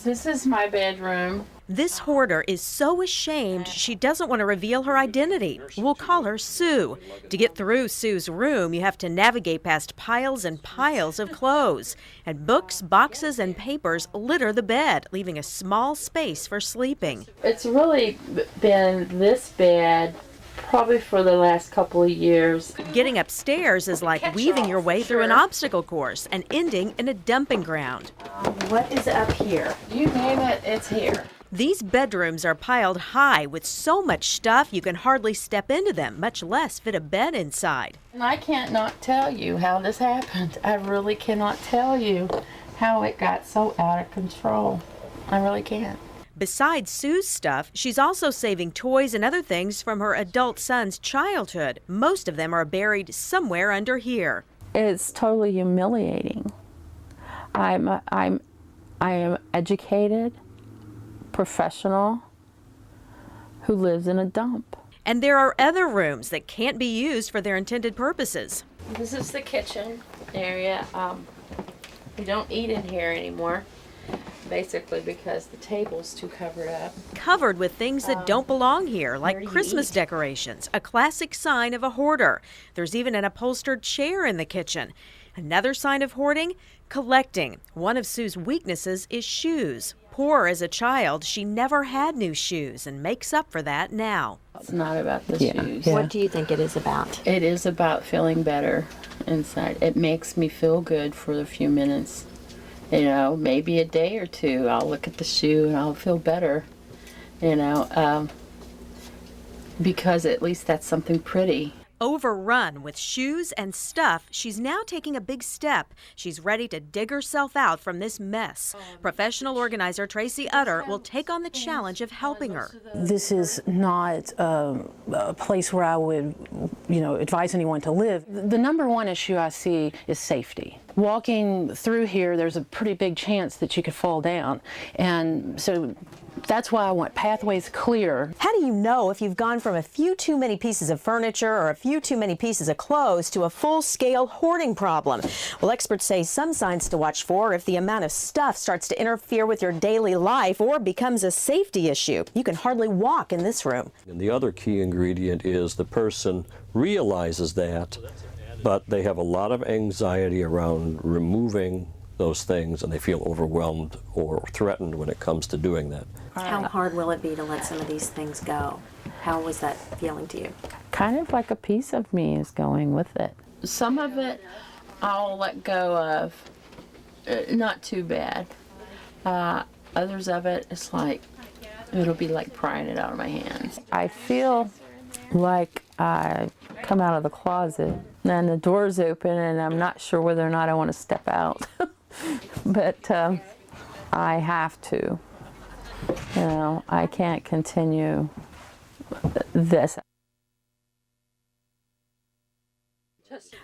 This is my bedroom. This hoarder is so ashamed she doesn't want to reveal her identity. We'll call her Sue. To get through Sue's room, you have to navigate past piles and piles of clothes. And books, boxes, and papers litter the bed, leaving a small space for sleeping. It's really been this bad probably for the last couple of years. Getting upstairs is like weaving your way through an obstacle course and ending in a dumping ground. What is up here? You name it, it's here. These bedrooms are piled high with so much stuff you can hardly step into them, much less fit a bed inside. And I can't not tell you how this happened. I really cannot tell you how it got so out of control. I really can't. Besides Sue's stuff, she's also saving toys and other things from her adult son's childhood. Most of them are buried somewhere under here. It's totally humiliating. I am educated, professional, who lives in a dump. And there are other rooms that can't be used for their intended purposes. This is the kitchen area. We don't eat in here anymore, basically because the table's too covered up. Covered with things that don't belong here, like Christmas decorations, a classic sign of a hoarder. There's even an upholstered chair in the kitchen. Another sign of hoarding? Collecting. One of Sue's weaknesses is shoes. Poor as a child, she never had new shoes and makes up for that now. It's not about the shoes. Yeah. What do you think it is about? It is about feeling better inside. It makes me feel good for a few minutes. You know, maybe a day or two, I'll look at the shoe and I'll feel better, because at least that's something pretty. Overrun with shoes and stuff, she's now taking a big step. She's ready to dig herself out from this mess. Professional organizer Tracy Utter will take on the challenge of helping her. This is not a place where I would, advise anyone to live. The number one issue I see is safety. Walking through here, there's a pretty big chance that you could fall down. And so that's why I want pathways clear. How do you know if you've gone from a few too many pieces of furniture or a few too many pieces of clothes to a full-scale hoarding problem? Well, experts say some signs to watch for if the amount of stuff starts to interfere with your daily life or becomes a safety issue. You can hardly walk in this room. And the other key ingredient is the person realizes that, but they have a lot of anxiety around removing those things, and they feel overwhelmed or threatened when it comes to doing that. How hard will it be to let some of these things go? How was that feeling to you? Kind of like a piece of me is going with it. Some of it I'll let go of, not too bad. Others of it, it's like, it'll be like prying it out of my hands. I feel like I come out of the closet and the door's open and I'm not sure whether or not I want to step out. But I have to. I can't continue this.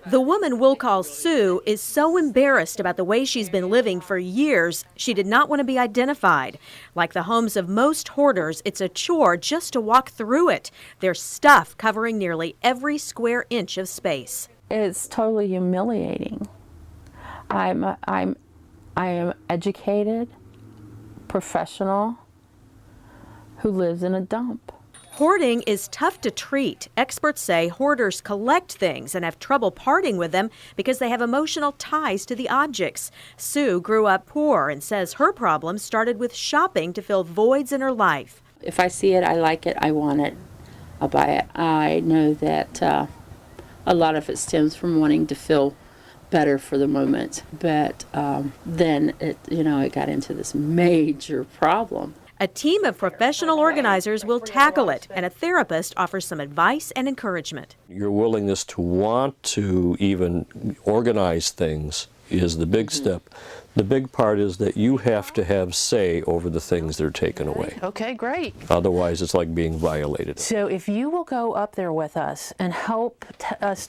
The woman we'll call Sue is so embarrassed about the way she's been living for years, she did not want to be identified. Like the homes of most hoarders, it's a chore just to walk through it. There's stuff covering nearly every square inch of space. It's totally humiliating. I am educated, professional, who lives in a dump. Hoarding is tough to treat. Experts say hoarders collect things and have trouble parting with them because they have emotional ties to the objects. Sue grew up poor and says her problem started with shopping to fill voids in her life. If I see it, I like it, I want it, I'll buy it. I know that a lot of it stems from wanting to feel better for the moment, but then it got into this major problem. A team of professional organizers will tackle it, and a therapist offers some advice and encouragement. Your willingness to want to even organize things is the big step. The big part is that you have to have say over the things that are taken away. Okay, great. Otherwise, it's like being violated. So if you will go up there with us and help us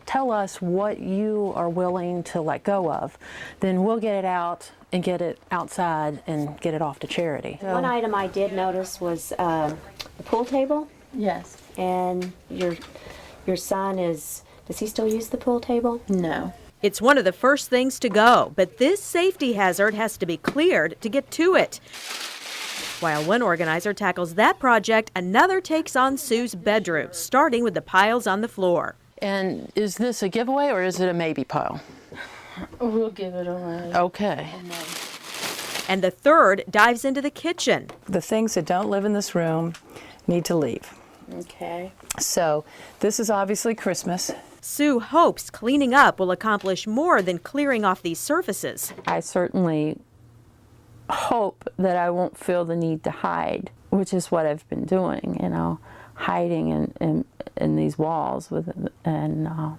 tell us what you are willing to let go of, then we'll get it out and get it outside and get it off to charity. One item I did notice was the pool table. Yes. And your son does he still use the pool table? No. It's one of the first things to go, but this safety hazard has to be cleared to get to it. While one organizer tackles that project, another takes on Sue's bedroom, starting with the piles on the floor. And is this a giveaway or is it a maybe pile? We'll give it away. Okay. And the third dives into the kitchen. The things that don't live in this room need to leave. Okay. So this is obviously Christmas. Sue hopes cleaning up will accomplish more than clearing off these surfaces. I certainly hope that I won't feel the need to hide, which is what I've been doing, hiding in these walls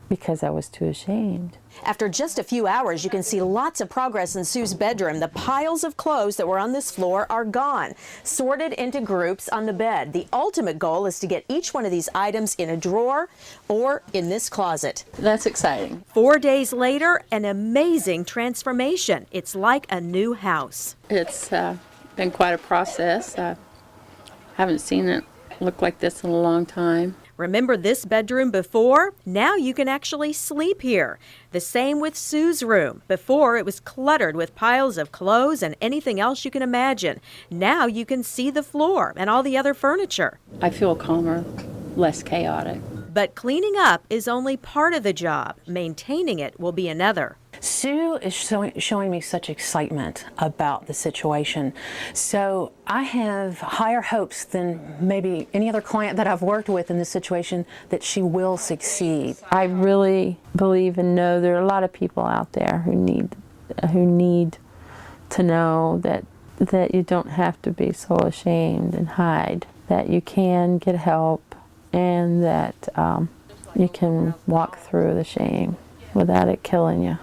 because I was too ashamed. After just a few hours, you can see lots of progress in Sue's bedroom. The piles of clothes that were on this floor are gone, sorted into groups on the bed. The ultimate goal is to get each one of these items in a drawer or in this closet. That's exciting. 4 days later, an amazing transformation. It's like a new house. It's been quite a process. I haven't seen it look like this in a long time. Remember this bedroom before? Now you can actually sleep here. The same with Sue's room. Before, it was cluttered with piles of clothes and anything else you can imagine. Now you can see the floor and all the other furniture. I feel calmer, less chaotic. But cleaning up is only part of the job. Maintaining it will be another. Sue is showing me such excitement about the situation. So I have higher hopes than maybe any other client that I've worked with in this situation that she will succeed. I really believe and know there are a lot of people out there who need to know that you don't have to be so ashamed and hide, that you can get help and that you can walk through the shame without it killing you.